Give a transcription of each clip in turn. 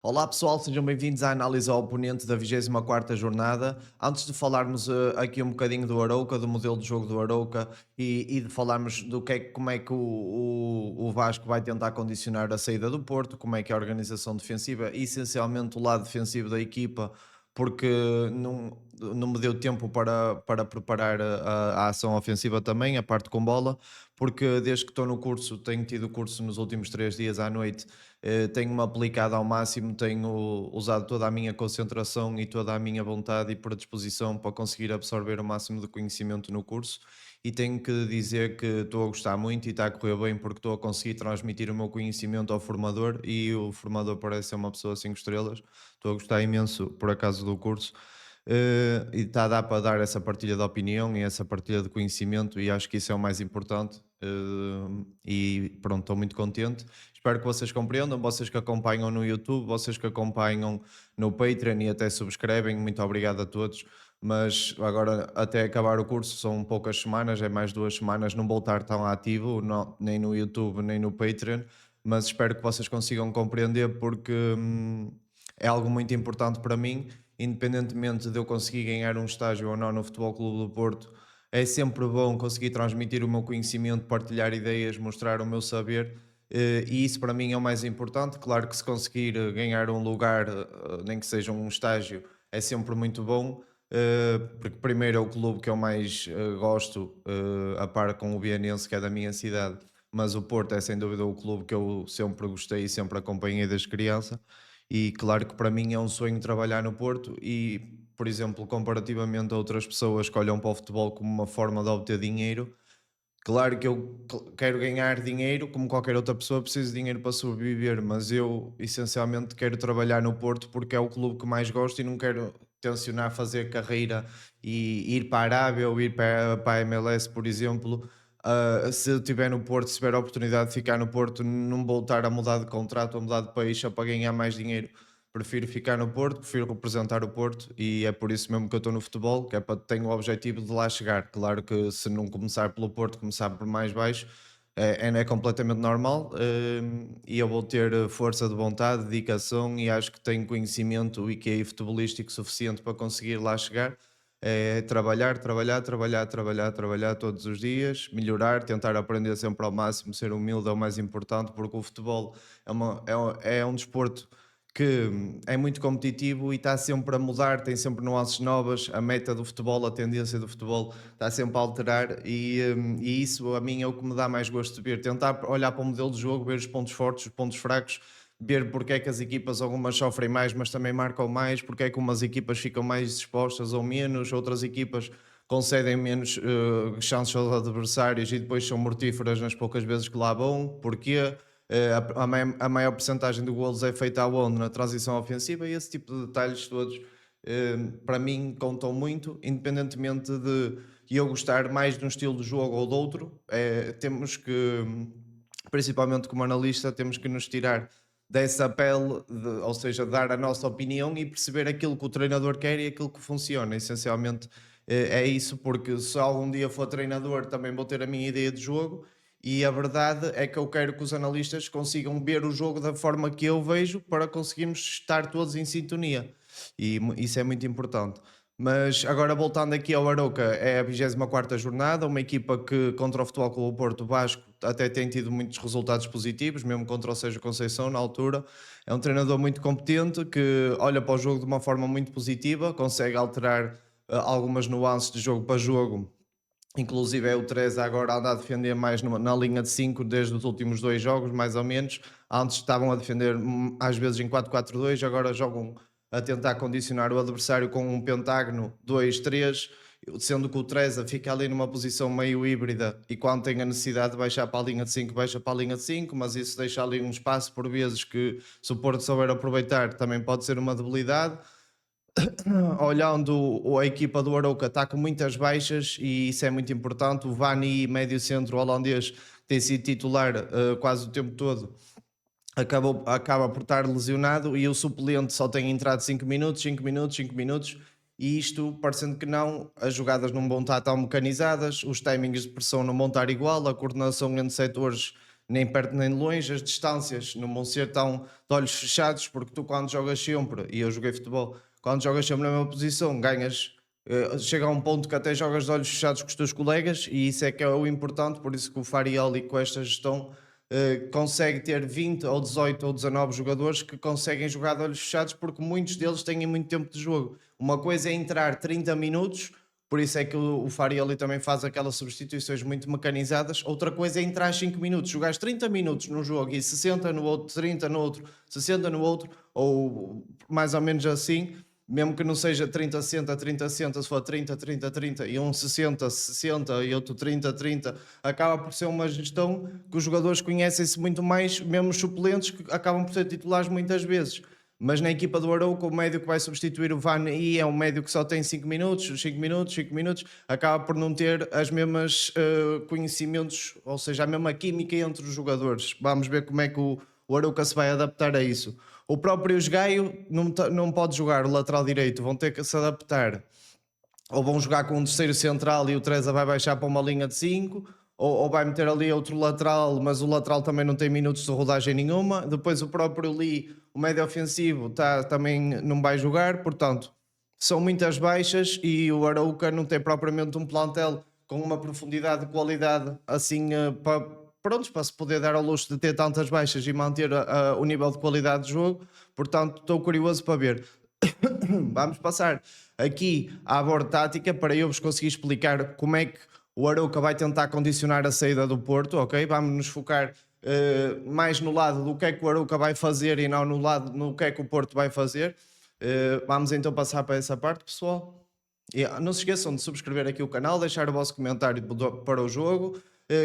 Olá pessoal, sejam bem-vindos à análise ao oponente da 24ª jornada. Antes de falarmos aqui um bocadinho do Arouca, do modelo de jogo do Arouca e de falarmos como é que o Vasco vai tentar condicionar a saída do Porto, como é que é a organização defensiva, e essencialmente o lado defensivo da equipa, porque não me deu tempo para preparar a ação ofensiva também, a parte com bola, porque desde que estou no curso, tenho tido curso nos últimos 3 dias à noite. Tenho-me aplicado ao máximo, tenho usado toda a minha concentração e toda a minha vontade e predisposição para conseguir absorver o máximo de conhecimento no curso. E tenho que dizer que estou a gostar muito e está a correr bem porque estou a conseguir transmitir o meu conhecimento ao formador e o formador parece ser uma pessoa 5 estrelas. Estou a gostar imenso, por acaso, do curso. E está a dar para dar essa partilha de opinião e essa partilha de conhecimento, e acho que isso é o mais importante. E pronto, estou muito contente. Espero que vocês compreendam, vocês que acompanham no YouTube, vocês que acompanham no Patreon e até subscrevem, muito obrigado a todos. Mas agora, até acabar o curso, são poucas semanas, é mais 2 semanas, não vou estar tão ativo, nem no YouTube nem no Patreon, mas espero que vocês consigam compreender porque é algo muito importante para mim, independentemente de eu conseguir ganhar um estágio ou não no Futebol Clube do Porto. É sempre bom conseguir transmitir o meu conhecimento, partilhar ideias, mostrar o meu saber, e isso para mim é o mais importante. Claro que se conseguir ganhar um lugar, nem que seja um estágio, é sempre muito bom, porque primeiro é o clube que eu mais gosto, a par com o Bienense, que é da minha cidade, mas o Porto é sem dúvida o clube que eu sempre gostei e sempre acompanhei desde criança. E claro que para mim é um sonho trabalhar no Porto e, por exemplo, comparativamente a outras pessoas que olham para o futebol como uma forma de obter dinheiro, claro que eu quero ganhar dinheiro, como qualquer outra pessoa, preciso de dinheiro para sobreviver, mas eu essencialmente quero trabalhar no Porto porque é o clube que mais gosto e não quero tencionar fazer carreira e ir para a Arábia ou ir para a MLS, por exemplo. Se eu estiver no Porto, se tiver a oportunidade de ficar no Porto, não vou estar a mudar de contrato, a mudar de país só para ganhar mais dinheiro. Prefiro ficar no Porto, prefiro representar o Porto e é por isso mesmo que eu estou no futebol, que é para tenho o objetivo de lá chegar. Claro que se não começar pelo Porto, começar por mais baixo, é completamente normal, e eu vou ter força de vontade, dedicação e acho que tenho conhecimento e QI futebolístico suficiente para conseguir lá chegar. É trabalhar, trabalhar, trabalhar, trabalhar, trabalhar todos os dias, melhorar, tentar aprender sempre ao máximo, ser humilde é o mais importante, porque o futebol é um desporto que é muito competitivo e está sempre a mudar, tem sempre nuances novas. A meta do futebol, a tendência do futebol está sempre a alterar, e isso a mim é o que me dá mais gosto de ver. Tentar olhar para o modelo de jogo, ver os pontos fortes, os pontos fracos, ver porque é que as equipas, algumas sofrem mais, mas também marcam mais, porque é que umas equipas ficam mais expostas ou menos, outras equipas concedem menos chances aos adversários e depois são mortíferas nas poucas vezes que lá vão. Porquê? A maior porcentagem de golos é feita aonde? Na transição ofensiva, e esse tipo de detalhes todos, para mim, contam muito, independentemente de eu gostar mais de um estilo de jogo ou de outro. Temos que, principalmente como analista, temos que nos tirar dessa pele, ou seja, dar a nossa opinião e perceber aquilo que o treinador quer e aquilo que funciona. Essencialmente é isso, porque se algum dia for treinador, também vou ter a minha ideia de jogo e a verdade é que eu quero que os analistas consigam ver o jogo da forma que eu vejo para conseguirmos estar todos em sintonia. E isso é muito importante. Mas agora voltando aqui ao Arouca, é a 24ª jornada, uma equipa que contra o Futebol Clube do Porto Vasco até tem tido muitos resultados positivos, mesmo contra o Sérgio Conceição na altura. É um treinador muito competente que olha para o jogo de uma forma muito positiva, consegue alterar algumas nuances de jogo para jogo. Inclusive é o Teresa agora anda a defender mais na linha de 5 desde os últimos 2 jogos, mais ou menos. Antes estavam a defender às vezes em 4-4-2, agora jogam a tentar condicionar o adversário com um pentágono 2-3, sendo que o Teresa fica ali numa posição meio híbrida e quando tem a necessidade de baixar para a linha de 5 baixa para a linha de 5, mas isso deixa ali um espaço por vezes que, se o Porto souber aproveitar, também pode ser uma debilidade. Olhando a equipa do Arouca está com muitas baixas e isso é muito importante. O Vani, médio centro holandês, tem sido titular quase o tempo todo, acaba por estar lesionado e o suplente só tem entrado 5 minutos, 5 minutos, 5 minutos. E isto, parecendo que não, as jogadas não vão estar tão mecanizadas, os timings de pressão não vão estar igual, a coordenação entre setores nem perto nem de longe, as distâncias não vão ser tão de olhos fechados, porque tu quando jogas sempre, e eu joguei futebol, quando jogas sempre na mesma posição, ganhas, chega a um ponto que até jogas de olhos fechados com os teus colegas, e isso é que é o importante, por isso que o Farioli com esta gestão consegue ter 20 ou 18 ou 19 jogadores que conseguem jogar de olhos fechados, porque muitos deles têm muito tempo de jogo. Uma coisa é entrar 30 minutos, por isso é que o Farioli também faz aquelas substituições muito mecanizadas. Outra coisa é entrar 5 minutos, jogares 30 minutos num jogo e 60 no outro, 30 no outro, 60 no outro, ou mais ou menos assim, mesmo que não seja 30-60, 30-60, se for 30-30-30 e um 60-60 e outro 30-30, acaba por ser uma gestão que os jogadores conhecem-se muito mais, mesmo os suplentes que acabam por ser titulares muitas vezes. Mas na equipa do Arouca, o médio que vai substituir o Van I é um médio que só tem 5 minutos, 5 minutos, 5 minutos, acaba por não ter as mesmas conhecimentos, ou seja, a mesma química entre os jogadores. Vamos ver como é que o Arouca se vai adaptar a isso. O próprio Gaio não pode jogar o lateral direito, vão ter que se adaptar. Ou vão jogar com um terceiro central e o Treza vai baixar para uma linha de 5, ou vai meter ali outro lateral, mas o lateral também não tem minutos de rodagem nenhuma. Depois o próprio Lee, o médio ofensivo, também não vai jogar, portanto, são muitas baixas e o Arouca não tem propriamente um plantel com uma profundidade de qualidade assim para se poder dar ao luxo de ter tantas baixas e manter o nível de qualidade de jogo. Portanto, estou curioso para ver. Vamos passar aqui à borda tática para eu vos conseguir explicar como é que o Arouca vai tentar condicionar a saída do Porto, ok? Vamos nos focar mais no lado do que é que o Arouca vai fazer e não no lado no que é que o Porto vai fazer. Vamos então passar para essa parte, pessoal. E, não se esqueçam de subscrever aqui o canal, deixar o vosso comentário para o jogo.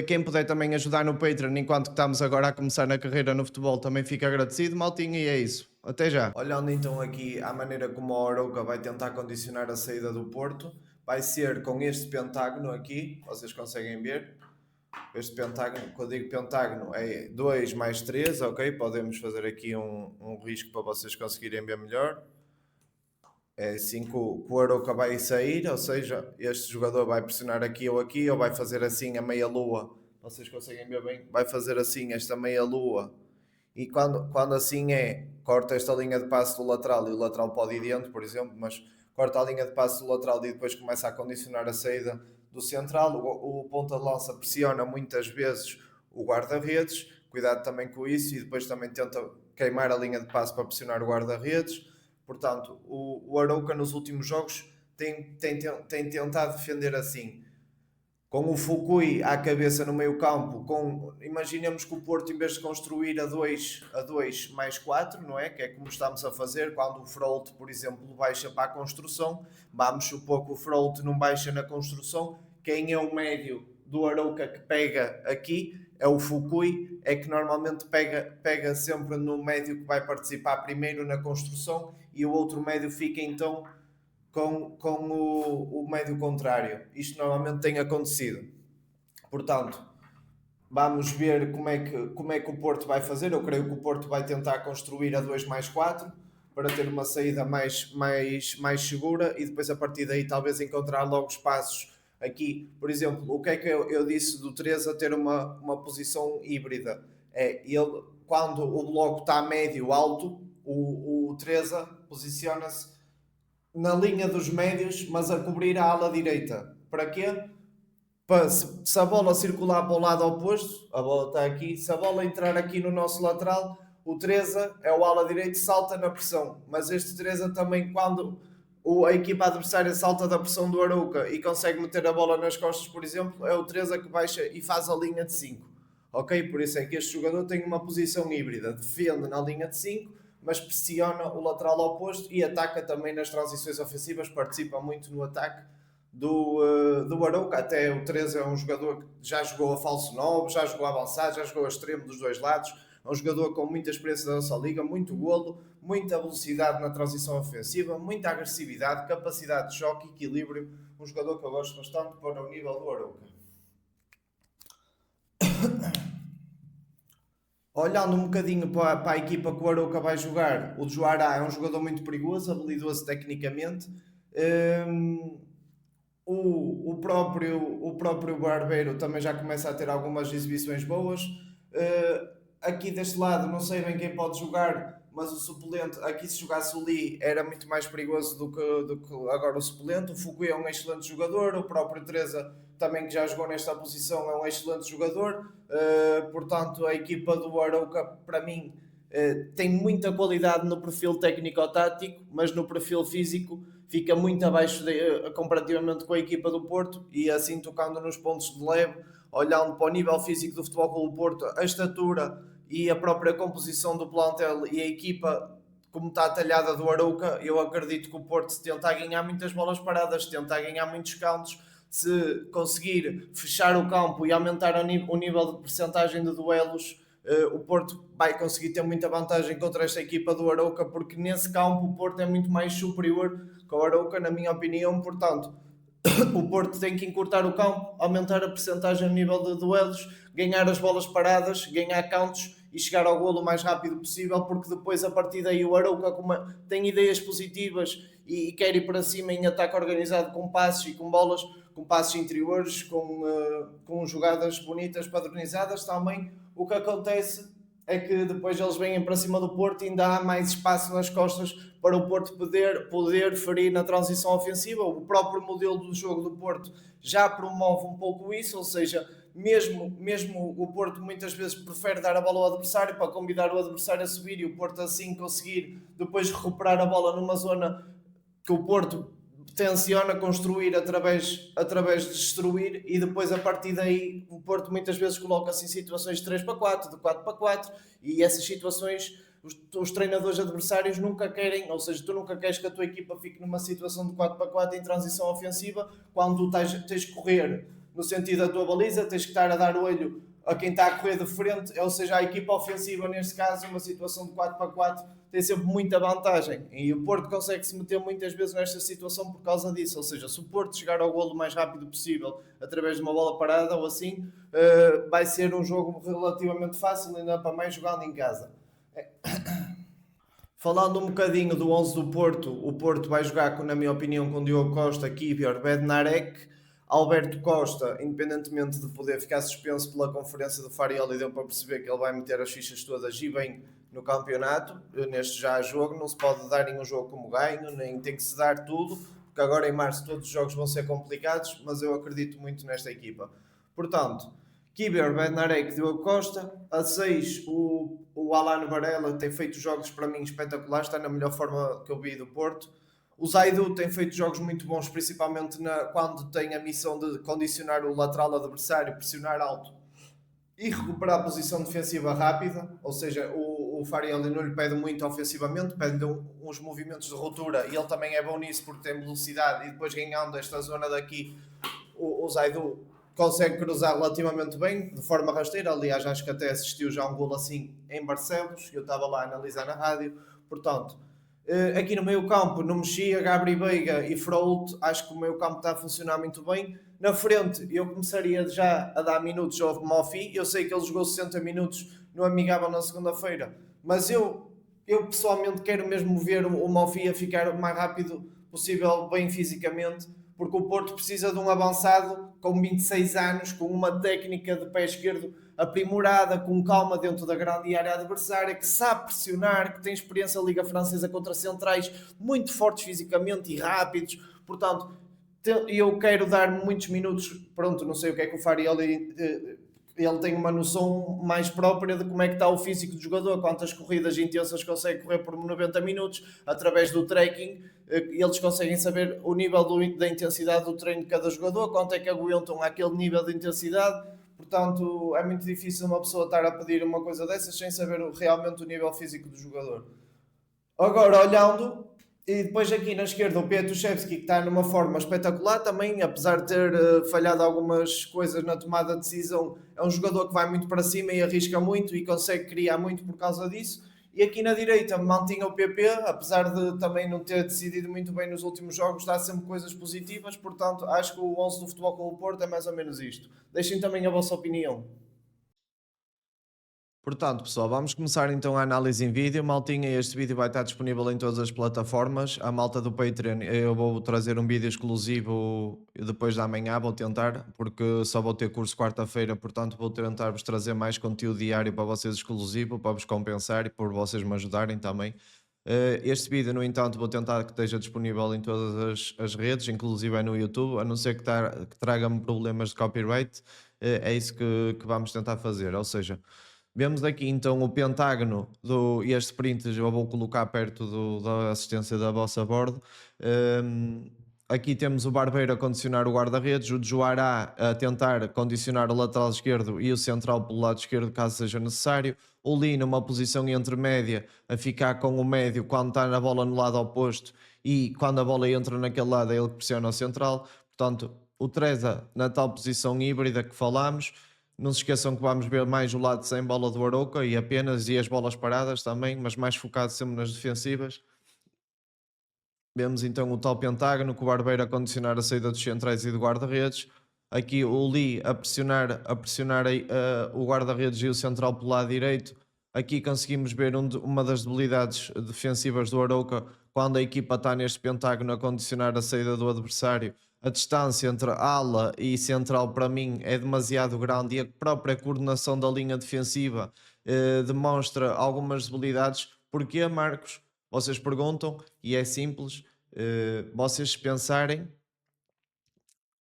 Quem puder também ajudar no Patreon enquanto que estamos agora a começar na carreira no futebol também fica agradecido, maltinho, e é isso. Até já. Olhando então aqui à maneira como o Arouca vai tentar condicionar a saída do Porto, vai ser com este pentágono aqui, vocês conseguem ver. Este pentágono, quando eu digo pentágono, é 2 mais 3, ok? Podemos fazer aqui um risco para vocês conseguirem ver melhor. É assim que o Arouca vai sair, ou seja, este jogador vai pressionar aqui, ou vai fazer assim a meia-lua. Vocês conseguem ver bem? Vai fazer assim esta meia-lua. E quando assim corta esta linha de passe do lateral e o lateral pode ir dentro, por exemplo, mas corta a linha de passe do lateral e depois começa a condicionar a saída do central. O ponta de lança pressiona muitas vezes o guarda-redes, cuidado também com isso, e depois também tenta queimar a linha de passe para pressionar o guarda-redes. Portanto, o Arouca nos últimos jogos tem tentado defender assim, com o Fukui à cabeça no meio campo, imaginemos que o Porto, em vez de construir a dois mais 4, não é? Que é como estamos a fazer quando o Frolt, por exemplo, baixa para a construção. Vamos supor que o Frolt não baixa na construção. Quem é o médio do Arouca que pega aqui? É o Fukui, é que normalmente pega sempre no médio que vai participar primeiro na construção, e o outro médio fica então com o médio contrário. Isto normalmente tem acontecido. Portanto, vamos ver como é que o Porto vai fazer. Eu creio que o Porto vai tentar construir a 2 mais 4 para ter uma saída mais segura, e depois a partir daí talvez encontrar logo espaços aqui. Por exemplo, o que é que eu disse do Teresa ter uma posição híbrida? Ele, quando o bloco está médio alto, o Teresa posiciona-se na linha dos médios, mas a cobrir a ala direita. Para quê? Para, se a bola circular para o lado oposto, a bola está aqui, se a bola entrar aqui no nosso lateral, o Teresa é o ala direito, salta na pressão. Mas este Teresa também, quando a equipa adversária salta da pressão do Arouca e consegue meter a bola nas costas, por exemplo, é o Teresa que baixa e faz a linha de 5. Ok? Por isso é que este jogador tem uma posição híbrida, defende na linha de 5, mas pressiona o lateral oposto e ataca também nas transições ofensivas, participa muito no ataque do Arouca. Até o Teresa é um jogador que já jogou a falso 9, já jogou a avançado, já jogou a extremo dos dois lados. É um jogador com muita experiência da nossa liga, muito golo, muita velocidade na transição ofensiva, muita agressividade, capacidade de choque, equilíbrio. Um jogador que eu gosto bastante para o nível do Arouca. Olhando um bocadinho para a equipa que o Arouca vai jogar, o Joará é um jogador muito perigoso, habilidoso tecnicamente. O próprio Barbeiro também já começa a ter algumas exibições boas. Aqui deste lado não sei bem quem pode jogar, mas o suplente, aqui se jogasse o Lee era muito mais perigoso do que agora o suplente. O Fukui é um excelente jogador, o próprio Teresa também que já jogou nesta posição é um excelente jogador. Portanto, a equipa do Arouca para mim tem muita qualidade no perfil técnico-tático, mas no perfil físico fica muito abaixo comparativamente com a equipa do Porto. E assim, tocando nos pontos de leve, olhando para o nível físico do Futebol Clube do Porto, a estatura e a própria composição do plantel e a equipa como está talhada do Arouca, eu acredito que o Porto, se tentar ganhar muitas bolas paradas, se tentar ganhar muitos cantos, se conseguir fechar o campo e aumentar o nível de percentagem de duelos, o Porto vai conseguir ter muita vantagem contra esta equipa do Arouca, porque nesse campo o Porto é muito mais superior que o Arouca, na minha opinião. Portanto, o Porto tem que encurtar o campo, aumentar a percentagem no nível de duelos, ganhar as bolas paradas, ganhar cantos e chegar ao golo o mais rápido possível, porque depois a partir daí o Arouca tem ideias positivas e quer ir para cima em ataque organizado com passes e com bolas, com passes interiores, com jogadas bonitas, padronizadas também. O que acontece é que depois eles vêm para cima do Porto e ainda há mais espaço nas costas para o Porto poder ferir na transição ofensiva. O próprio modelo do jogo do Porto já promove um pouco isso, ou seja, mesmo o Porto muitas vezes prefere dar a bola ao adversário para convidar o adversário a subir e o Porto assim conseguir depois recuperar a bola numa zona que o Porto tenciona construir através de destruir, e depois a partir daí o Porto muitas vezes coloca-se em situações de 3 para 4, de 4 para 4, e essas situações os treinadores adversários nunca querem, ou seja, tu nunca queres que a tua equipa fique numa situação de 4 para 4 em transição ofensiva, quando tu tens que correr no sentido da tua baliza, tens que estar a dar olho a quem está a correr de frente, ou seja, a equipa ofensiva, neste caso, uma situação de 4 para 4, tem sempre muita vantagem. E o Porto consegue se meter muitas vezes nesta situação por causa disso. Ou seja, se o Porto chegar ao golo o mais rápido possível, através de uma bola parada ou assim, vai ser um jogo relativamente fácil, ainda para mais jogando em casa. Falando um bocadinho do 11 do Porto, o Porto vai jogar, na minha opinião, com Diogo Costa, Kivior, Bednarek, Alberto Costa, independentemente de poder ficar suspenso pela conferência do Farioli, deu para perceber que ele vai meter as fichas todas e bem no campeonato, neste já jogo, não se pode dar nenhum jogo como ganho, nem tem que se dar tudo, porque agora em março todos os jogos vão ser complicados, mas eu acredito muito nesta equipa. Portanto, Kiber, Bednarek, Diogo Costa. A 6, o Alan Varela tem feito jogos para mim espetaculares, está na melhor forma que eu vi do Porto. O Zaidu tem feito jogos muito bons, principalmente quando tem a missão de condicionar o lateral adversário, pressionar alto e recuperar a posição defensiva rápida. Ou seja, o Farioli não lhe pede muito ofensivamente, pede-lhe uns movimentos de ruptura, e ele também é bom nisso porque tem velocidade, e depois ganhando esta zona daqui, o Zaidu consegue cruzar relativamente bem, de forma rasteira. Aliás, acho que até assistiu já um golo assim em Barcelos, eu estava lá a analisar na rádio. Portanto, aqui no meio campo não mexia, Gabri Veiga e Frolt, acho que o meio campo está a funcionar muito bem. Na frente eu começaria já a dar minutos ao Mofi, eu sei que ele jogou 60 minutos no Amigável na segunda-feira, mas eu pessoalmente quero mesmo ver o Mofi a ficar o mais rápido possível bem fisicamente, porque o Porto precisa de um avançado com 26 anos, com uma técnica de pé esquerdo aprimorada, com calma dentro da grande área adversária, que sabe pressionar, que tem experiência na Liga Francesa contra centrais muito fortes fisicamente e rápidos. Portanto, eu quero dar muitos minutos. Pronto, não sei o que é que o Farioli, ele tem uma noção mais própria de como é que está o físico do jogador, quantas corridas intensas consegue correr por 90 minutos, através do tracking, eles conseguem saber o nível da intensidade do treino de cada jogador, quanto é que aguentam aquele nível de intensidade. Portanto, é muito difícil uma pessoa estar a pedir uma coisa dessas sem saber realmente o nível físico do jogador. Agora, olhando, e depois aqui na esquerda o Petrusevski, que está numa forma espetacular também, apesar de ter falhado algumas coisas na tomada de decisão, é um jogador que vai muito para cima e arrisca muito e consegue criar muito por causa disso. E aqui na direita mantinha o PP, apesar de também não ter decidido muito bem nos últimos jogos, dá sempre coisas positivas. Portanto, acho que o 11 do Futebol Clube do Porto é mais ou menos isto. Deixem também a vossa opinião. Portanto, pessoal, vamos começar então a análise em vídeo. Maltinha, este vídeo vai estar disponível em todas as plataformas. A malta do Patreon, eu vou trazer um vídeo exclusivo depois da manhã, vou tentar, porque só vou ter curso quarta-feira, portanto vou tentar vos trazer mais conteúdo diário para vocês exclusivo, para vos compensar e por vocês me ajudarem também. Este vídeo, no entanto, vou tentar que esteja disponível em todas as redes, inclusive é no YouTube, a não ser que traga-me problemas de copyright. É isso que vamos tentar fazer, ou seja, vemos aqui então o pentágono este print eu vou colocar perto da assistência da vossa bordo. Hum, Aqui temos o Barbeiro a condicionar o guarda-redes, o Joará a tentar condicionar o lateral esquerdo e o central pelo lado esquerdo caso seja necessário. O Lee numa posição intermédia a ficar com o médio quando está na bola no lado oposto e quando a bola entra naquele lado é ele que pressiona o central. Portanto, o Treza na tal posição híbrida que falámos. Não se esqueçam que vamos ver mais o lado sem bola do Arouca e apenas, e as bolas paradas também, mas mais focado sempre nas defensivas. Vemos então o tal pentágono com o Barbeiro a condicionar a saída dos centrais e do guarda-redes. Aqui o Lee a pressionar o guarda-redes e o central pelo lado direito. Aqui conseguimos ver uma das debilidades defensivas do Arouca quando a equipa está neste pentágono a condicionar a saída do adversário. A distância entre ala e central para mim é demasiado grande e a própria coordenação da linha defensiva demonstra algumas debilidades. Porquê, Marcos? Vocês perguntam e é simples. Vocês pensarem,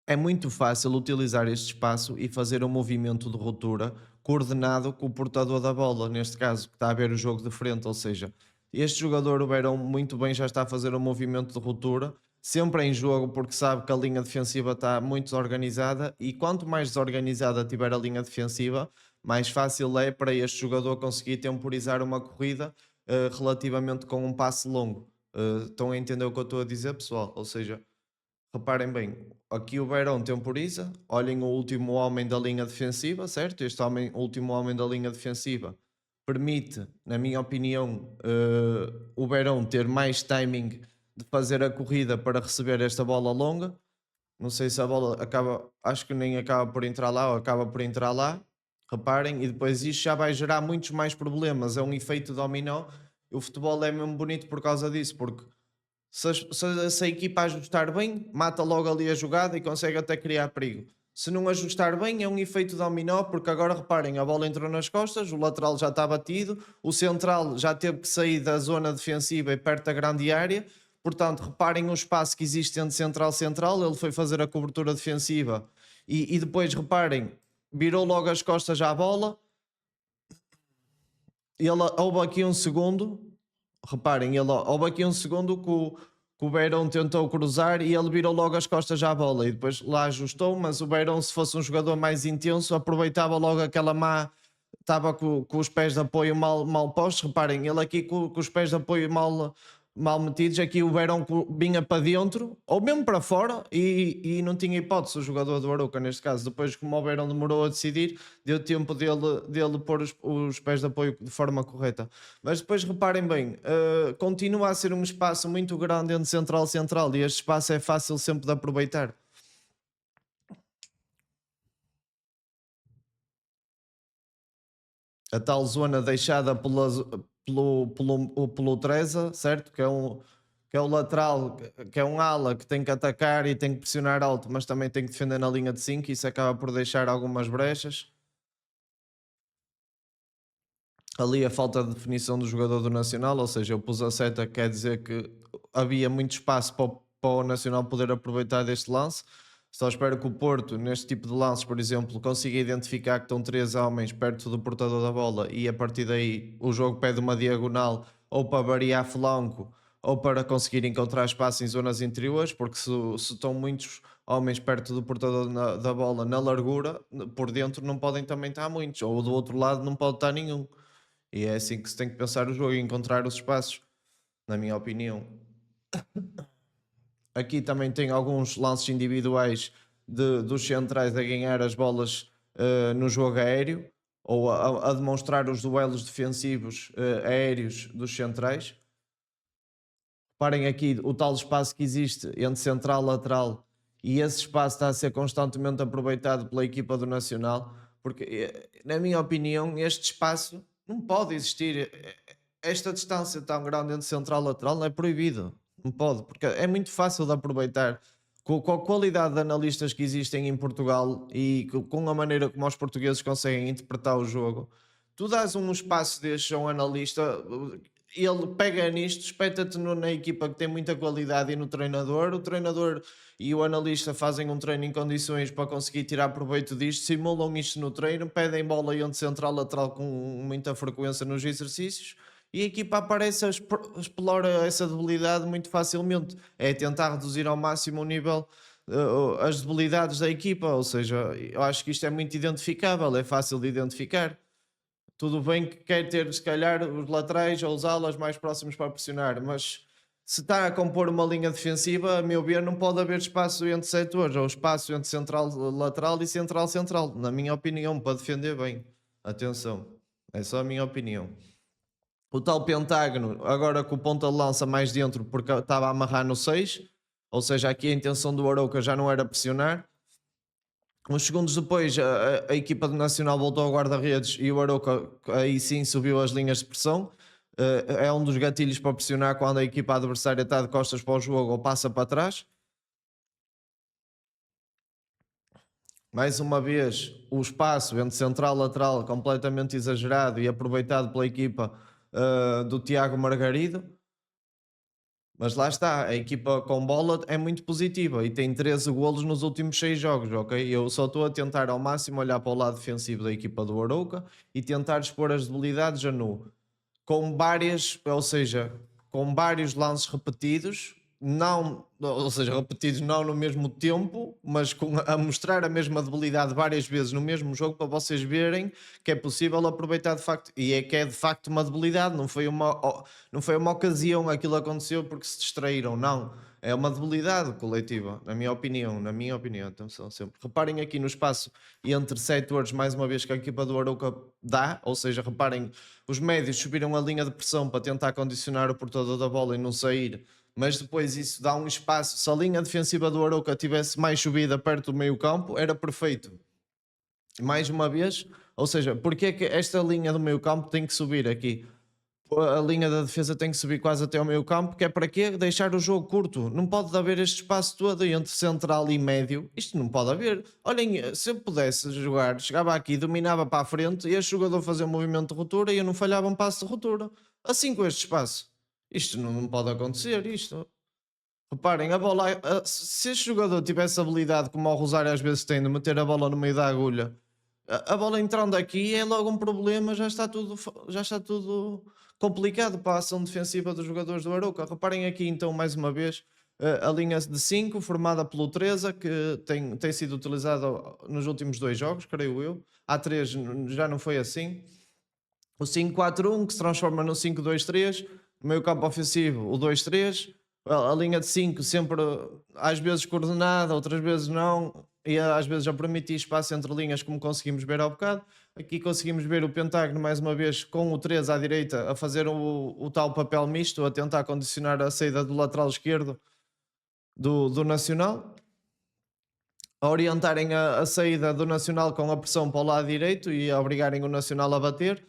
é muito fácil utilizar este espaço e fazer um movimento de ruptura coordenado com o portador da bola, neste caso, que está a ver o jogo de frente. Ou seja, este jogador, o Beirão, muito bem já está a fazer um movimento de ruptura, sempre em jogo, porque sabe que a linha defensiva está muito desorganizada e quanto mais desorganizada tiver a linha defensiva, mais fácil é para este jogador conseguir temporizar uma corrida relativamente com um passe longo. Estão a entender o que eu estou a dizer, pessoal? Ou seja, reparem bem, aqui o Beirão temporiza, olhem o último homem da linha defensiva, certo? Este homem, o último homem da linha defensiva permite, na minha opinião, o Beirão ter mais timing de fazer a corrida para receber esta bola longa. Não sei se a bola acaba, acho que nem acaba por entrar lá ou acaba por entrar lá. Reparem, e depois isto já vai gerar muitos mais problemas. É um efeito dominó. O futebol é mesmo bonito por causa disso, porque se a equipa ajustar bem, mata logo ali a jogada e consegue até criar perigo. Se não ajustar bem, é um efeito dominó, porque agora reparem, a bola entrou nas costas, o lateral já está batido, o central já teve que sair da zona defensiva e perto da grande área. Portanto, reparem o espaço que existe entre central-central, ele foi fazer a cobertura defensiva e depois, reparem, virou logo as costas à bola. Houve aqui um segundo, reparem, houve aqui um segundo que o Beirão tentou cruzar e ele virou logo as costas à bola e depois lá ajustou, mas o Beirão, se fosse um jogador mais intenso, aproveitava logo aquela má, estava com os pés de apoio mal postos. Reparem, ele aqui com os pés de apoio mal metidos, aqui o Beirão vinha para dentro ou mesmo para fora e não tinha hipótese o jogador do Arouca neste caso. Depois, como o Beirão demorou a decidir, deu tempo dele pôr os pés de apoio de forma correta. Mas depois reparem bem, continua a ser um espaço muito grande entre central e este espaço é fácil sempre de aproveitar. A tal zona deixada pelo Treza, certo? Que é o lateral, que é um ala que tem que atacar e tem que pressionar alto, mas também tem que defender na linha de 5. Isso acaba por deixar algumas brechas. Ali a falta de definição do jogador do Nacional, ou seja, eu pus a seta, quer dizer que havia muito espaço para o Nacional poder aproveitar deste lance. Só espero que o Porto, neste tipo de lances, por exemplo, consiga identificar que estão três homens perto do portador da bola e a partir daí o jogo pede uma diagonal ou para variar flanco ou para conseguir encontrar espaço em zonas interiores, porque se estão muitos homens perto do portador da bola na largura, por dentro não podem também estar muitos, ou do outro lado não pode estar nenhum. E é assim que se tem que pensar o jogo e encontrar os espaços, na minha opinião. Aqui também tem alguns lances individuais dos centrais a ganhar as bolas no jogo aéreo ou a demonstrar os duelos defensivos aéreos dos centrais. Reparem aqui o tal espaço que existe entre central e lateral e esse espaço está a ser constantemente aproveitado pela equipa do Nacional. porque, na minha opinião, este espaço não pode existir. Esta distância tão grande entre central e lateral não é proibido. Não pode, porque é muito fácil de aproveitar. Com a qualidade de analistas que existem em Portugal e com a maneira como os portugueses conseguem interpretar o jogo, tu dás um espaço destes a um analista, ele pega nisto, espeta-te na equipa que tem muita qualidade e no treinador. O treinador e o analista fazem um treino em condições para conseguir tirar proveito disto, simulam isto no treino, pedem bola entre central lateral com muita frequência nos exercícios e a equipa aparece, explora essa debilidade muito facilmente. É tentar reduzir ao máximo o nível, as debilidades da equipa, ou seja, eu acho que isto é muito identificável, é fácil de identificar. Tudo bem que quer ter, se calhar, os laterais ou os alas mais próximos para pressionar, mas se está a compor uma linha defensiva, a meu ver, não pode haver espaço entre setores, ou espaço entre central lateral e central central, na minha opinião, para defender bem. Atenção, é só a minha opinião. O tal pentágono, agora com o ponta de lança mais dentro, porque estava a amarrar no 6, ou seja, aqui a intenção do Arouca já não era pressionar. Uns segundos depois, a equipa do Nacional voltou ao guarda-redes e o Arouca aí sim subiu as linhas de pressão. É um dos gatilhos para pressionar quando a equipa adversária está de costas para o jogo ou passa para trás. Mais uma vez, o espaço entre central e lateral completamente exagerado e aproveitado pela equipa do Tiago Margarido. Mas lá está, a equipa com bola é muito positiva e tem 13 golos nos últimos 6 jogos, ok? Eu só estou a tentar ao máximo olhar para o lado defensivo da equipa do Arouca e tentar expor as debilidades a nu com várias, ou seja, com vários lances repetidos, não, ou seja, repetidos não no mesmo tempo, mas a mostrar a mesma debilidade várias vezes no mesmo jogo para vocês verem que é possível aproveitar de facto, e é que é de facto uma debilidade, não foi uma ocasião aquilo aconteceu porque se distraíram, não. É uma debilidade coletiva, na minha opinião, atenção sempre. Reparem aqui no espaço entre setores, mais uma vez que a equipa do Arouca dá, ou seja, reparem, os médios subiram a linha de pressão para tentar condicionar o portador da bola e não sair, mas depois isso dá um espaço. Se a linha defensiva do Arouca tivesse mais subida perto do meio campo, era perfeito. Mais uma vez, ou seja, porque é que esta linha do meio campo tem que subir aqui? A linha da defesa tem que subir quase até ao meio campo, que é para quê? Deixar o jogo curto. Não pode haver este espaço todo entre central e médio. Isto não pode haver. Olhem, se eu pudesse jogar, chegava aqui, dominava para a frente e este jogador fazia um movimento de ruptura e eu não falhava um passo de ruptura. Assim com este espaço. Isto não pode acontecer, isto. Reparem, a bola, se este jogador tivesse habilidade, como o Rosário às vezes tem, de meter a bola no meio da agulha, a bola entrando aqui é logo um problema, já está tudo complicado para a ação defensiva dos jogadores do Arouca. Reparem aqui então mais uma vez a linha de 5 formada pelo Teresa, que tem sido utilizada nos últimos 2 jogos, creio eu. Há 3 já não foi assim. O 5-4-1 que se transforma no 5-2-3, meio campo ofensivo, o 2-3, a linha de 5 sempre às vezes coordenada, outras vezes não, e às vezes a permitir espaço entre linhas, como conseguimos ver há bocado. Aqui conseguimos ver o Pentágono mais uma vez com o 3 à direita a fazer o tal papel misto, a tentar condicionar a saída do lateral esquerdo do Nacional, a orientarem a saída do Nacional com a pressão para o lado direito e a obrigarem o Nacional a bater.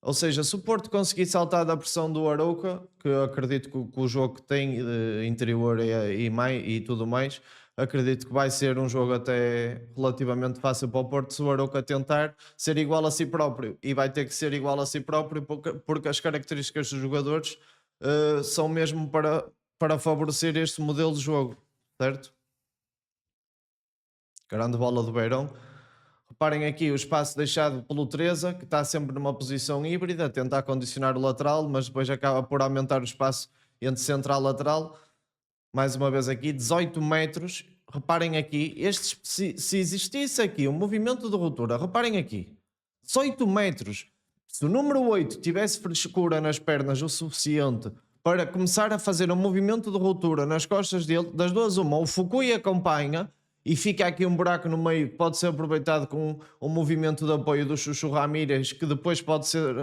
Ou seja, se o Porto conseguir saltar da pressão do Arouca, que eu acredito que o jogo que tem de interior e tudo mais, acredito que vai ser um jogo até relativamente fácil para o Porto se o Arouca tentar ser igual a si próprio. E vai ter que ser igual a si próprio porque as características dos jogadores são mesmo para favorecer este modelo de jogo, certo? Grande bola do Beirão. Reparem aqui o espaço deixado pelo Teresa, que está sempre numa posição híbrida, a tentar condicionar o lateral, mas depois acaba por aumentar o espaço entre central e lateral. Mais uma vez aqui, 18 metros. Reparem aqui, se existisse aqui um movimento de ruptura, reparem aqui, 18 metros. Se o número 8 tivesse frescura nas pernas o suficiente para começar a fazer um movimento de ruptura nas costas dele, das duas uma, o Fukui acompanha e fica aqui um buraco no meio que pode ser aproveitado com um movimento de apoio do Chuchu Ramírez, que depois pode ser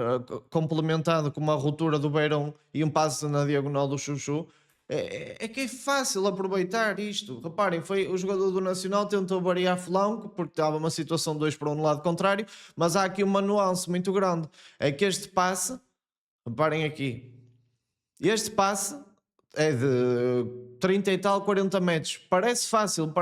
complementado com uma ruptura do Beirão e um passe na diagonal do Chuchu. É que é fácil aproveitar isto. Reparem, foi o jogador do Nacional tentou variar flanco porque estava uma situação de dois para um lado contrário, mas há aqui uma nuance muito grande. É que este passe, reparem aqui, este passe é de 30 e tal, 40 metros. Parece fácil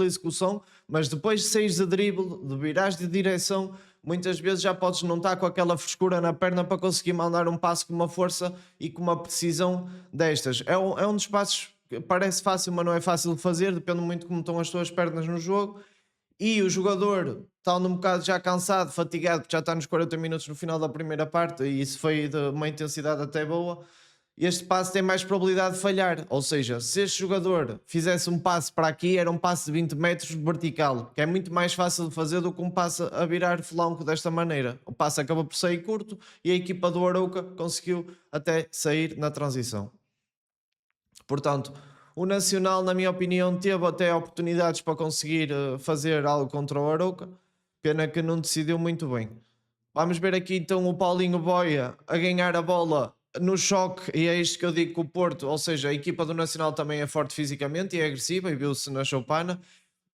a execução, mas depois de saís de drible, de virares de direção, muitas vezes já podes não estar com aquela frescura na perna para conseguir mandar um passo com uma força e com uma precisão destas. É um dos passos que parece fácil, mas não é fácil de fazer, depende muito de como estão as tuas pernas no jogo. E o jogador está um bocado já cansado, fatigado, porque já está nos 40 minutos no final da primeira parte, e isso foi de uma intensidade até boa. Este passe tem mais probabilidade de falhar. Ou seja, se este jogador fizesse um passe para aqui, era um passe de 20 metros vertical, que é muito mais fácil de fazer do que um passe a virar flanco desta maneira. O passe acaba por sair curto e a equipa do Arouca conseguiu até sair na transição. Portanto, o Nacional, na minha opinião, teve até oportunidades para conseguir fazer algo contra o Arouca, pena que não decidiu muito bem. Vamos ver aqui então o Paulinho Boia a ganhar a bola no choque, e é isto que eu digo com o Porto, ou seja, a equipa do Nacional também é forte fisicamente e é agressiva, e viu-se na Choupana,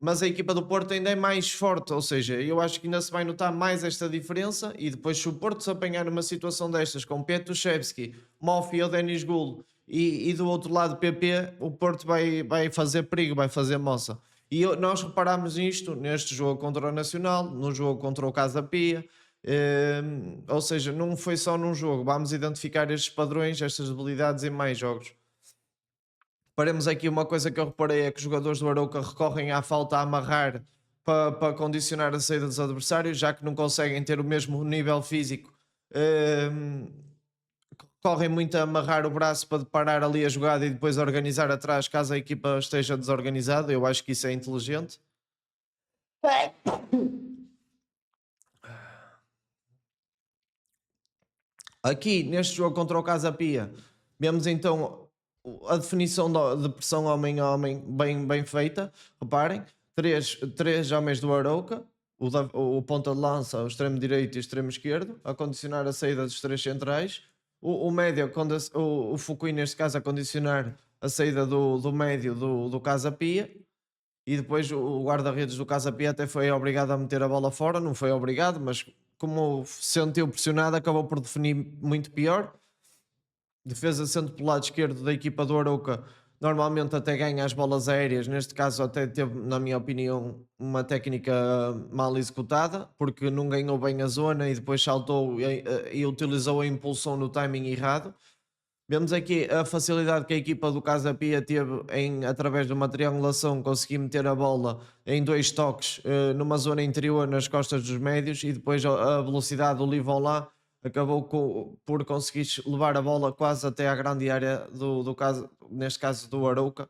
mas a equipa do Porto ainda é mais forte, ou seja, eu acho que ainda se vai notar mais esta diferença, e depois se o Porto se apanhar numa situação destas com Petuszewski, Mofi ou Denis Gul e do outro lado PP, o Porto vai fazer perigo, vai fazer moça. E nós reparámos isto neste jogo contra o Nacional, no jogo contra o Casa Pia, ou seja, não foi só num jogo, vamos identificar estes padrões, estas debilidades em mais jogos. Paremos aqui uma coisa que eu reparei é que os jogadores do Arouca recorrem à falta a amarrar para condicionar a saída dos adversários, já que não conseguem ter o mesmo nível físico. hum, Correm muito a amarrar o braço para parar ali a jogada e depois organizar atrás caso a equipa esteja desorganizada. Eu acho que isso é inteligente. Aqui, neste jogo contra o Casa Pia, vemos então a definição de pressão homem a homem bem feita. Reparem, três homens do Arouca, o ponta de lança, o extremo direito e o extremo esquerdo, a condicionar a saída dos três centrais. O médio, o Fukui, neste caso, a condicionar a saída do médio do Casa Pia. E depois o guarda-redes do Casa Pia até foi obrigado a meter a bola fora, não foi obrigado, mas como se sentiu pressionado, acabou por definir muito pior. Defesa sendo pelo lado esquerdo da equipa do Arouca, normalmente até ganha as bolas aéreas, neste caso até teve, na minha opinião, uma técnica mal executada, porque não ganhou bem a zona e depois saltou e utilizou a impulsão no timing errado. Vemos aqui a facilidade que a equipa do Casa Pia teve em, através de uma triangulação, conseguir meter a bola em dois toques numa zona interior nas costas dos médios, e depois a velocidade do Livon lá acabou por conseguir levar a bola quase até à grande área do caso, neste caso do Arouca.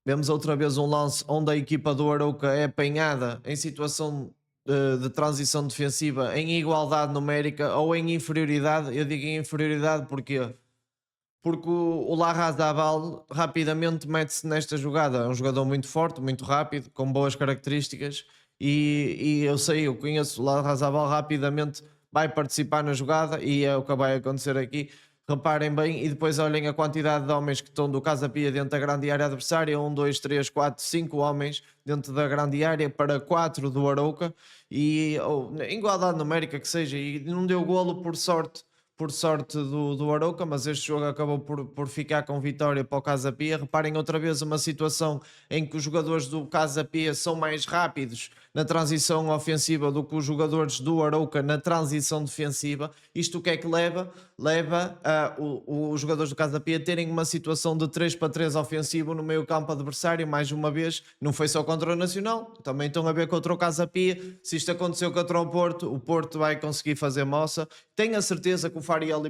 Vemos outra vez um lance onde a equipa do Arouca é apanhada em situação de transição defensiva em igualdade numérica ou em inferioridade. Eu digo em inferioridade porque o Larrazabal rapidamente mete-se nesta jogada. É um jogador muito forte, muito rápido, com boas características. E eu conheço o Larrazabal, rapidamente vai participar na jogada, e é o que vai acontecer aqui. Reparem bem e depois olhem a quantidade de homens que estão do Casa Pia dentro da grande área adversária: 1, 2, 3, 4, 5 homens dentro da grande área para 4 do Arouca, e em igualdade numérica que seja, e não deu golo por sorte do Arouca, mas este jogo acabou por ficar com vitória para o Casa Pia. Reparem outra vez uma situação em que os jogadores do Casa Pia são mais rápidos na transição ofensiva do que os jogadores do Arouca na transição defensiva. Isto o que é que leva? Leva a os jogadores do Casa Pia terem uma situação de 3 para 3 ofensivo no meio campo adversário, mais uma vez, não foi só contra o Nacional, também estão a ver contra o Casa Pia. Se isto aconteceu contra o Porto vai conseguir fazer moça. Tenho a certeza que o Fariel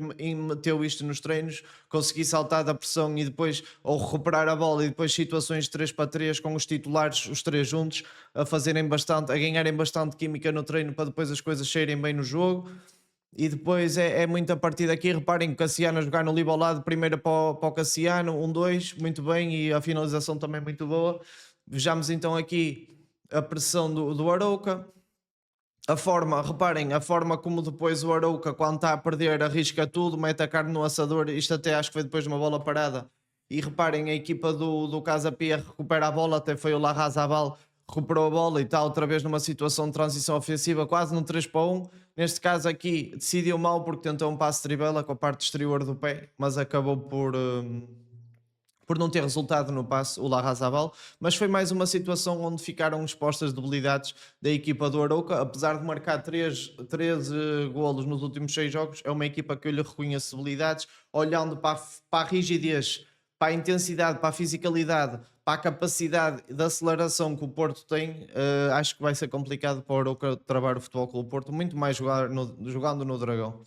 meteu isto nos treinos, conseguir saltar da pressão e depois, ou recuperar a bola, e depois situações de 3 para 3 com os titulares, os três juntos, a fazerem bastante, a ganharem bastante química no treino para depois as coisas saírem bem no jogo. E depois é muito a partir daqui. Reparem que o Cassiano a jogar no livre ao lado, primeira para o Cassiano, 1-2, muito bem, e a finalização também muito boa. Vejamos então aqui a pressão do Arouca. Reparem, a forma como depois o Arouca, quando está a perder, arrisca tudo, mete a carne no assador. Isto até acho que foi depois de uma bola parada. E reparem, a equipa do Casa Pia recupera a bola, até foi o Larrazabal, recuperou a bola e está outra vez numa situação de transição ofensiva, quase num 3 para 1. Neste caso aqui, decidiu mal porque tentou um passe de trivela com a parte exterior do pé, mas acabou por não ter resultado no passe, o Larrazabal, mas foi mais uma situação onde ficaram expostas debilidades da equipa do Arouca, apesar de marcar 13 golos nos últimos 6 jogos, é uma equipa que eu lhe reconheço debilidades, olhando para a rigidez, para a intensidade, para a fisicalidade, para a capacidade de aceleração que o Porto tem, acho que vai ser complicado para o Arouca travar o Futebol Clube do Porto, muito mais jogando no Dragão.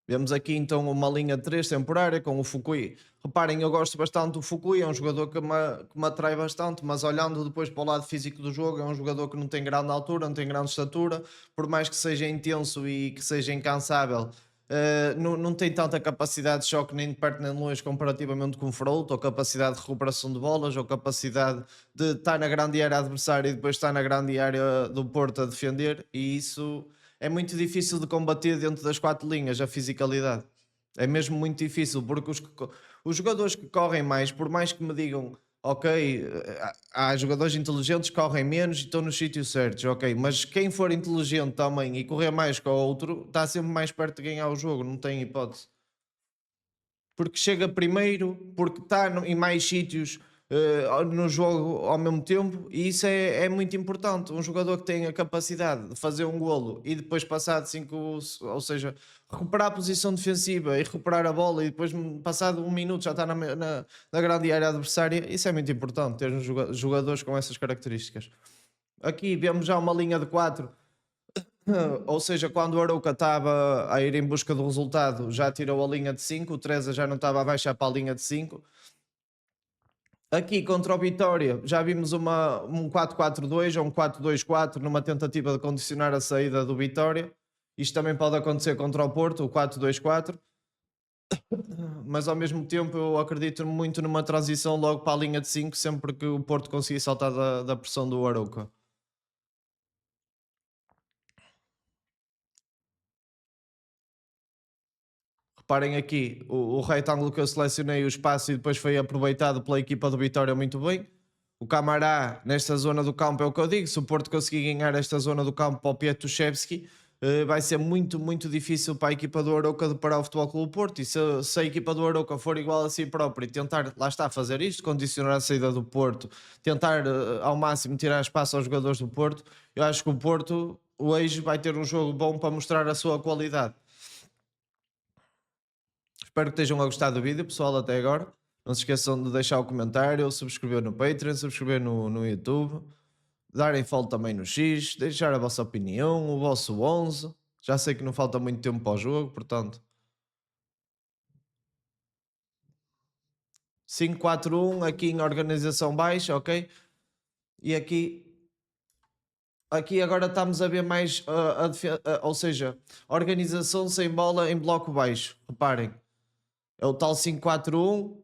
Vemos aqui então uma linha de 3 temporária com o Fukui. Reparem, eu gosto bastante do Fukui, é um jogador que me atrai bastante, mas olhando depois para o lado físico do jogo, é um jogador que não tem grande altura, não tem grande estatura, por mais que seja intenso e que seja incansável, não tem tanta capacidade de choque nem de perto nem de longe comparativamente com o Frodo, ou capacidade de recuperação de bolas, ou capacidade de estar na grande área adversária e depois estar na grande área do Porto a defender, e isso é muito difícil de combater dentro das quatro linhas, a fisicalidade. É mesmo muito difícil, porque os jogadores que correm mais, por mais que me digam, ok, há jogadores inteligentes que correm menos e estão nos sítios certos, ok, mas quem for inteligente também e correr mais que o outro, está sempre mais perto de ganhar o jogo, não tem hipótese porque chega primeiro, porque está em mais sítios no jogo ao mesmo tempo, e isso é muito importante. Um jogador que tem a capacidade de fazer um golo e depois passar de 5, ou seja, recuperar a posição defensiva e recuperar a bola, e depois, passado um minuto, já está na grande área adversária. Isso é muito importante, ter uns jogadores com essas características. Aqui vemos já uma linha de 4. Ou seja, quando o Arouca estava a ir em busca do resultado, já tirou a linha de 5, o Treza já não estava a baixar para a linha de 5. Aqui contra o Vitória, já vimos um 4-4-2 ou um 4-2-4 numa tentativa de condicionar a saída do Vitória. Isto também pode acontecer contra o Porto, o 4-2-4, mas ao mesmo tempo eu acredito muito numa transição logo para a linha de 5, sempre que o Porto conseguir saltar da pressão do Arouca. Reparem aqui, o retângulo que eu selecionei, o espaço, e depois foi aproveitado pela equipa do Vitória muito bem. O Camará, nesta zona do campo, é o que eu digo. Se o Porto conseguir ganhar esta zona do campo para o Pietuszewski, vai ser muito, muito difícil para a equipa do Arouca de parar o Futebol Clube do Porto. E se a equipa do Arouca for igual a si própria e tentar, lá está, fazer isto, condicionar a saída do Porto, tentar ao máximo tirar espaço aos jogadores do Porto, eu acho que o Porto hoje vai ter um jogo bom para mostrar a sua qualidade. Espero que estejam a gostar do vídeo, pessoal, até agora. Não se esqueçam de deixar o comentário, subscrever no Patreon, subscrever no YouTube, darem follow também no X, deixar a vossa opinião, o vosso 11. Já sei que não falta muito tempo para o jogo, portanto, 5-4-1 aqui em organização baixa, ok? E aqui agora estamos a ver mais ou seja, organização sem bola em bloco baixo. Reparem, é o tal 5-4-1.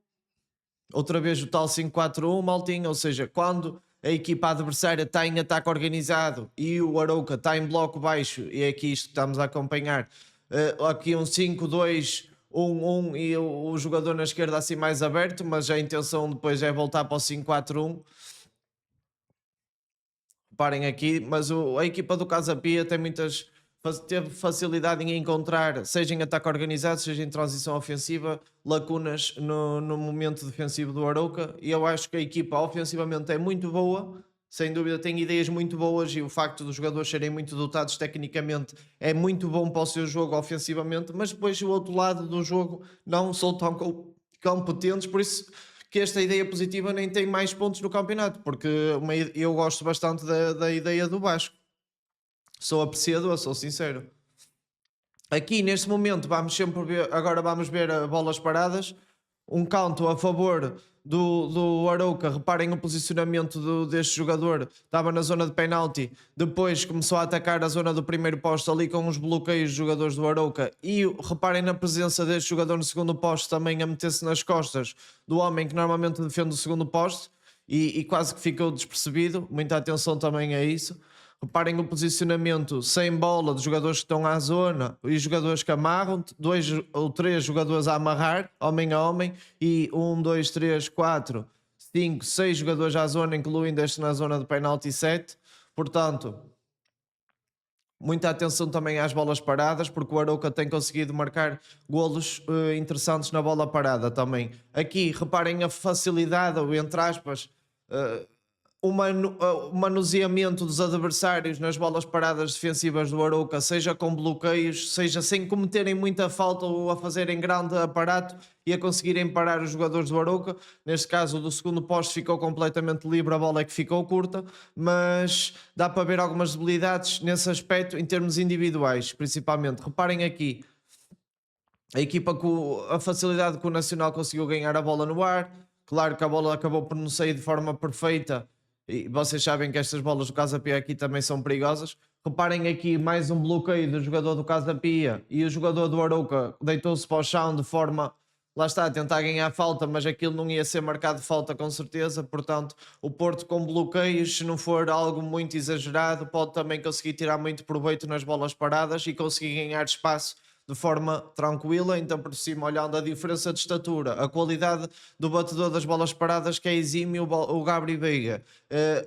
Outra vez o tal 5-4-1, maltinho, ou seja, quando a equipa adversária está em ataque organizado e o Arouca está em bloco baixo, e é aqui isto que estamos a acompanhar, aqui um 5-2-1-1 e o jogador na esquerda assim mais aberto, mas a intenção depois é voltar para o 5-4-1. Reparem aqui, mas a equipa do Casa Pia tem teve facilidade em encontrar, seja em ataque organizado, seja em transição ofensiva, lacunas no momento defensivo do Arouca. E eu acho que a equipa ofensivamente é muito boa, sem dúvida tem ideias muito boas, e o facto dos jogadores serem muito dotados tecnicamente é muito bom para o seu jogo ofensivamente, mas depois o outro lado do jogo não são tão competentes, por isso que esta ideia positiva nem tem mais pontos no campeonato, porque eu gosto bastante da ideia do Vasco. Sou apreciador, sou sincero. Aqui neste momento vamos sempre ver, agora vamos ver bolas paradas, um canto a favor do Arouca. Reparem o posicionamento deste jogador, estava na zona de penalti, depois começou a atacar a zona do primeiro posto ali com os bloqueios dos jogadores do Arouca, e reparem na presença deste jogador no segundo posto também a meter-se nas costas do homem que normalmente defende o segundo posto, e quase que ficou despercebido. Muita atenção também a isso. Reparem o posicionamento sem bola dos jogadores que estão à zona e os jogadores que amarram, dois ou três jogadores a amarrar, homem a homem, e um, dois, três, quatro, cinco, seis jogadores à zona, incluindo este na zona de penalti 7. Portanto, muita atenção também às bolas paradas, porque o Arouca tem conseguido marcar golos interessantes na bola parada também. Aqui, reparem a facilidade, ou entre aspas, eh, o manuseamento dos adversários nas bolas paradas defensivas do Arouca, seja com bloqueios, seja sem cometerem muita falta ou a fazerem grande aparato e a conseguirem parar os jogadores do Arouca. Neste caso, o do segundo poste ficou completamente livre, a bola é que ficou curta, mas dá para ver algumas debilidades nesse aspecto em termos individuais, principalmente. Reparem aqui, a equipa com a facilidade que o Nacional conseguiu ganhar a bola no ar. Claro que a bola acabou por não sair de forma perfeita e vocês sabem que estas bolas do Casa Pia aqui também são perigosas. Reparem aqui mais um bloqueio do jogador do Casa Pia e o jogador do Arouca deitou-se para o chão de forma, lá está, a tentar ganhar falta, mas aquilo não ia ser marcado de falta com certeza. Portanto, o Porto com bloqueios, se não for algo muito exagerado, pode também conseguir tirar muito proveito nas bolas paradas e conseguir ganhar espaço de forma tranquila. Então, por cima, olhando a diferença de estatura, a qualidade do batedor das bolas paradas, que é exímio, o Gabri Veiga,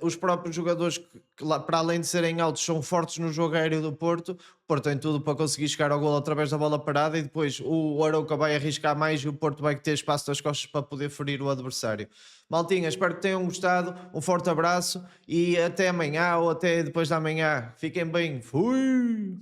os próprios jogadores que lá, para além de serem altos, são fortes no jogo aéreo do Porto. O Porto tem tudo para conseguir chegar ao gol através da bola parada e depois o Arouca vai arriscar mais e o Porto vai ter espaço das costas para poder ferir o adversário. Maltinha, espero que tenham gostado. Um forte abraço e até amanhã ou até depois da manhã. Fiquem bem. Fui!